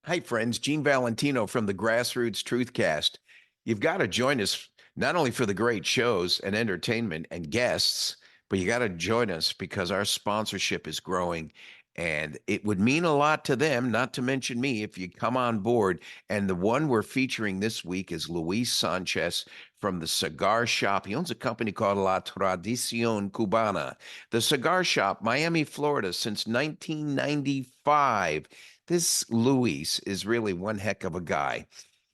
Hi, friends. Gene Valentino from the Grassroots Truthcast. You've got to join us not only for the great shows and entertainment and guests, but you got to join us because our sponsorship is growing and it would mean a lot to them, not to mention me, if you come on board. And the one we're featuring this week is Luis Sanchez from the Cigar Shop. He owns a company called La Tradicion Cubana. The Cigar Shop, Miami, Florida, since 1995. This Luis is really one heck of a guy.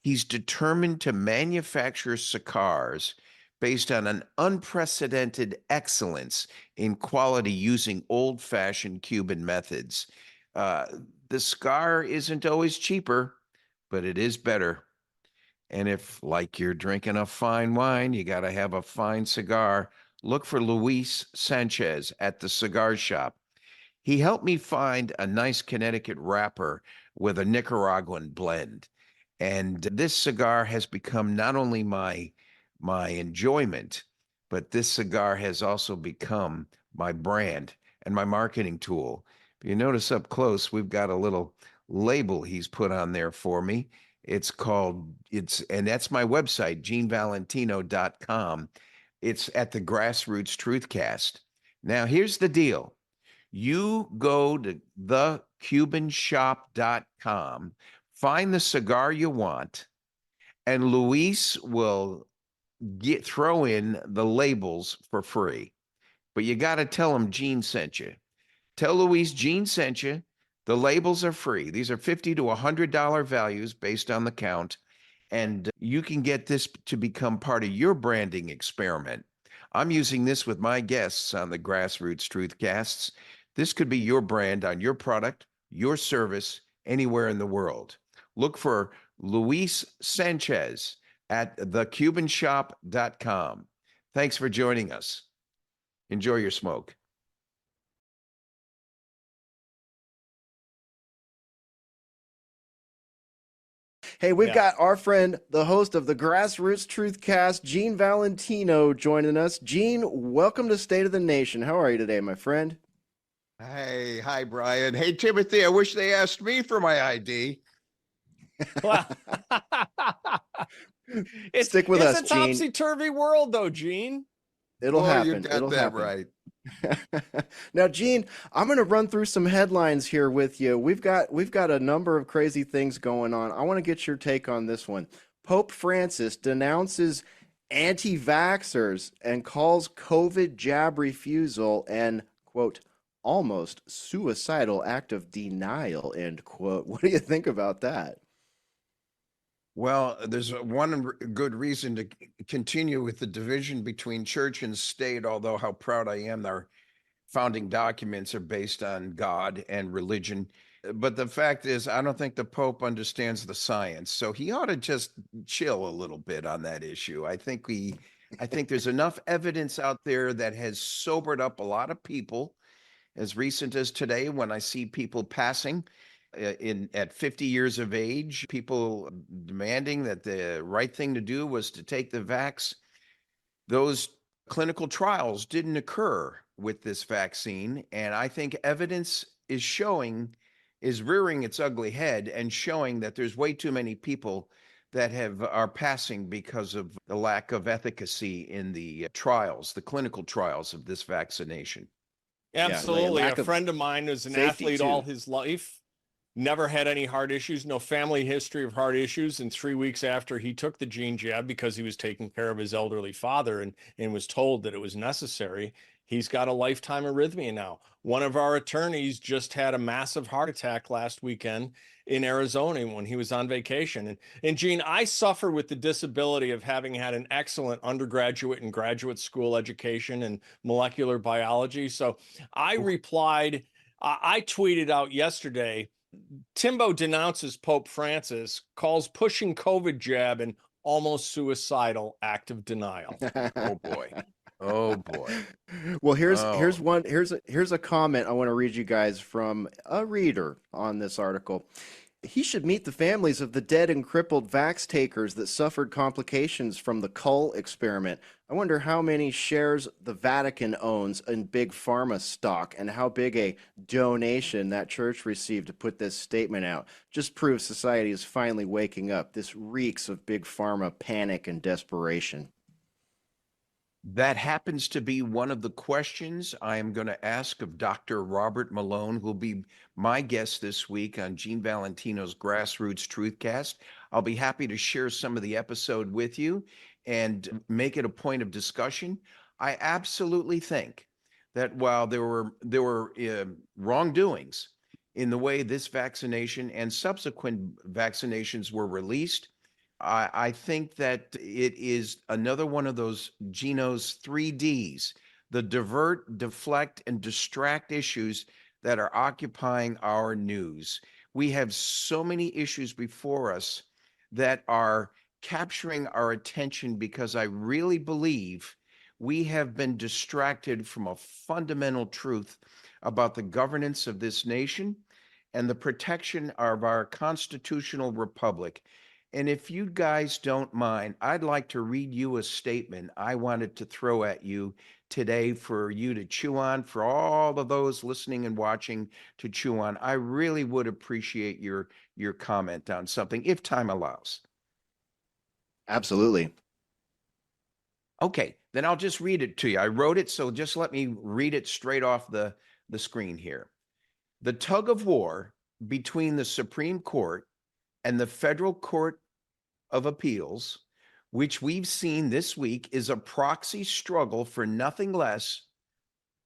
He's determined to manufacture cigars based on an unprecedented excellence in quality using old-fashioned Cuban methods. Uh, the cigar isn't always cheaper, but it is better. And if, like you're drinking a fine wine, you got to have a fine cigar, look for Luis Sanchez at the Cigar Shop. He helped me find a nice Connecticut wrapper with a Nicaraguan blend. And this cigar has become not only my enjoyment, but this cigar has also become my brand and my marketing tool. If you notice up close, we've got a little label he's put on there for me. And that's my website, genevalentino.com. It's at the Grassroots Truthcast. Now, here's the deal. You go to thecubanshop.com, find the cigar you want, and Luis will throw in the labels for free. But you got to tell him Gene sent you. Tell Luis Gene sent you. The labels are free. These are $50 to $100 values based on the count, and you can get this to become part of your branding experiment. I'm using this with my guests on the Grassroots Truthcasts. This could be your brand on your product, your service, anywhere in the world. Look for Luis Sanchez at thecubanshop.com. Thanks for joining us. Enjoy your smoke. Hey, we've got our friend, the host of the Grassroots Truthcast, Gene Valentino, joining us. Gene, welcome to State of the Nation. How are you today, my friend? Hey, hi, Brian. Hey, Timothy, I wish they asked me for my ID. Well, Stick with us, It's a topsy-turvy world, though, Gene. It'll happen. You got that right. Now, Gene, I'm going to run through some headlines here with you. We've got a number of crazy things going on. I want to get your take on this one. Pope Francis denounces anti-vaxxers and calls COVID jab refusal an, quote, almost suicidal act of denial, end quote. What do you think about that? Well, there's one good reason to continue with the division between church and state, although how proud I am our founding documents are based on God and religion. But the fact is, I don't think the Pope understands the science, so he ought to just chill a little bit on that issue. I think there's enough evidence out there that has sobered up a lot of people. As recent as today, when I see people passing at 50 years of age, people demanding that the right thing to do was to take the vax. Those clinical trials didn't occur with this vaccine, and I think evidence is rearing its ugly head and showing that there's way too many people that are passing because of the lack of efficacy in the trials, the clinical trials of this vaccination. Absolutely. A friend of mine was an athlete all his life, never had any heart issues, no family history of heart issues. And 3 weeks after he took the gene jab, because he was taking care of his elderly father and was told that it was necessary, he's got a lifetime arrhythmia now. One of our attorneys just had a massive heart attack last weekend in Arizona when he was on vacation. And Gene, I suffer with the disability of having had an excellent undergraduate and graduate school education in molecular biology. So I replied, I tweeted out yesterday, Timbo denounces Pope Francis, calls pushing COVID jab an almost suicidal act of denial. Oh boy. Oh boy. Well, here's a comment I want to read you guys from a reader on this article. He should meet the families of the dead and crippled vax takers that suffered complications from the Cull experiment. I wonder how many shares the Vatican owns in big pharma stock and how big a donation that church received to put this statement out. Just proves society is finally waking up. This reeks of big pharma panic and desperation. That happens to be one of the questions I am going to ask of Dr. Robert Malone, who'll be my guest this week on Gene Valentino's Grassroots Truthcast. I'll be happy to share some of the episode with you and make it a point of discussion. I absolutely think that while there were wrongdoings in the way this vaccination and subsequent vaccinations were released, I think that it is another one of those Geno's 3Ds, the divert, deflect, and distract issues that are occupying our news. We have so many issues before us that are capturing our attention because I really believe we have been distracted from a fundamental truth about the governance of this nation and the protection of our constitutional republic. And if you guys don't mind, I'd like to read you a statement I wanted to throw at you today for you to chew on, for all of those listening and watching to chew on. I really would appreciate your comment on something, if time allows. Absolutely. Okay, then I'll just read it to you. I wrote it, so just let me read it straight off the screen here. The tug of war between the Supreme Court and the Federal Court of Appeals, which we've seen this week, is a proxy struggle for nothing less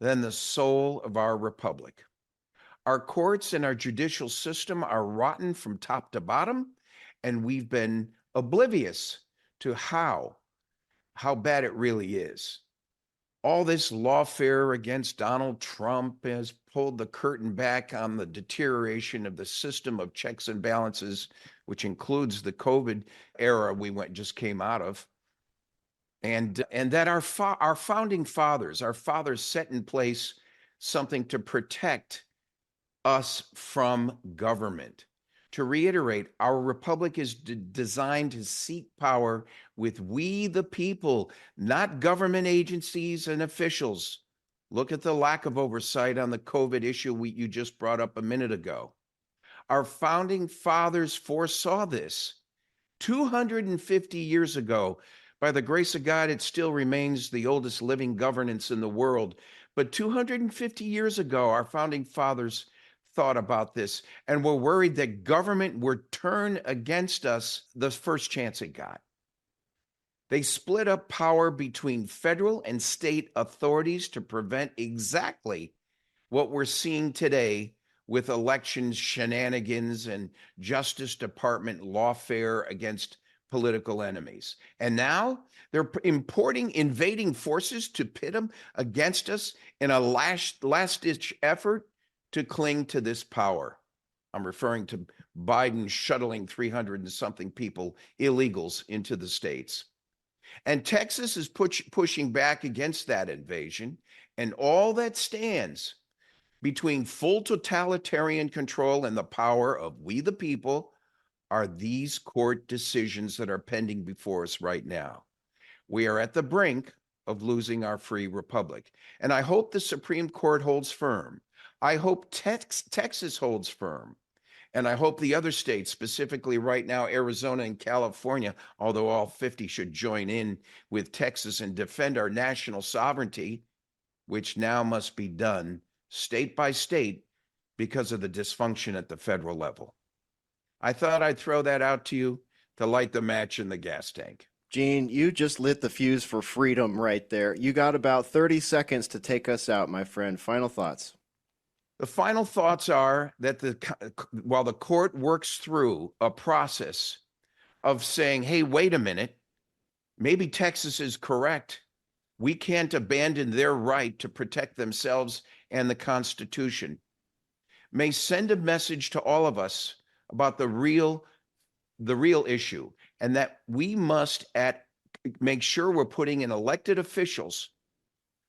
than the soul of our republic. Our courts and our judicial system are rotten from top to bottom, and we've been oblivious to how bad it really is. All this lawfare against Donald Trump has pulled the curtain back on the deterioration of the system of checks and balances, which includes the COVID era we just came out of. And that our founding fathers, our fathers set in place something to protect us from government. To reiterate, our republic is designed to seek power with we the people, not government agencies and officials. Look at the lack of oversight on the COVID issue you just brought up a minute ago. Our founding fathers foresaw this 250 years ago. By the grace of God, it still remains the oldest living governance in the world. But 250 years ago, our founding fathers thought about this and were worried that government would turn against us the first chance it got. They split up power between federal and state authorities to prevent exactly what we're seeing today with election shenanigans and Justice Department lawfare against political enemies. And now they're importing invading forces to pit them against us in a last-ditch effort to cling to this power. I'm referring to Biden shuttling 300 and something people, illegals, into the states. And Texas is pushing back against that invasion, and all that stands between full totalitarian control and the power of we the people are these court decisions that are pending before us right now. We are at the brink of losing our free republic. And I hope the Supreme Court holds firm. I hope Texas holds firm. And I hope the other states, specifically right now, Arizona and California, although all 50 should join in with Texas and defend our national sovereignty, which now must be done state by state because of the dysfunction at the federal level. I thought I'd throw that out to you to light the match in the gas tank. Gene, you just lit the fuse for freedom right there. You got about 30 seconds to take us out, my friend. Final thoughts. The final thoughts are that while the court works through a process of saying, hey, wait a minute, maybe Texas is correct. We can't abandon their right to protect themselves and the Constitution. May send a message to all of us about the real issue, and that we must make sure we're putting in elected officials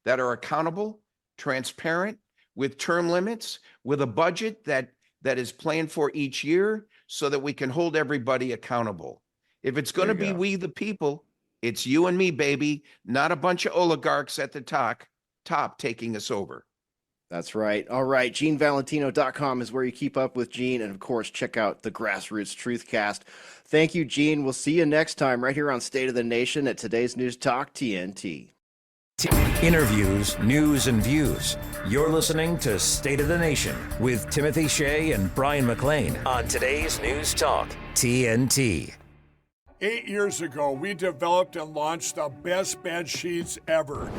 that are accountable, transparent, with term limits, with a budget that is planned for each year so that we can hold everybody accountable. If it's going to be we the people, It's you and me, baby, not a bunch of oligarchs at the top taking us over. That's right. All right. GeneValentino.com is where you keep up with Gene. And of course, check out the Grassroots Truthcast. Thank you, Gene. We'll see you next time right here on State of the Nation at Today's News Talk TNT. Interviews, news, and views. You're listening to State of the Nation with Timothy Shea and Brian McLean on Today's News Talk TNT. 8 years ago, we developed and launched the best bed sheets ever.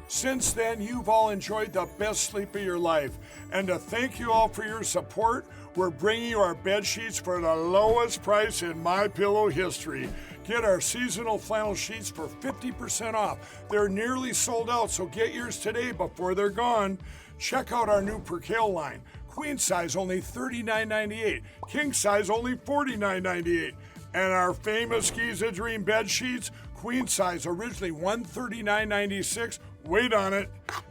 Since then, you've all enjoyed the best sleep of your life. And to thank you all for your support, we're bringing you our bed sheets for the lowest price in MyPillow history. Get our seasonal flannel sheets for 50% off. They're nearly sold out, so get yours today before they're gone. Check out our new Percale line. Queen size only $39.98. King size only $49.98. And our famous Giza Dream bed sheets, queen size originally $139.96. Wait on it.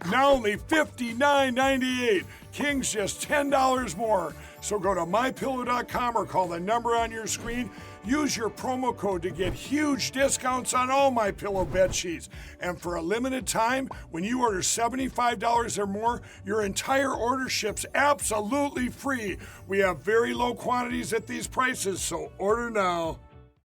Now only $59.98. King's just $10 more. So go to mypillow.com or call the number on your screen. Use your promo code to get huge discounts on all MyPillow bed sheets. And for a limited time, when you order $75 or more, your entire order ships absolutely free. We have very low quantities at these prices, so order now.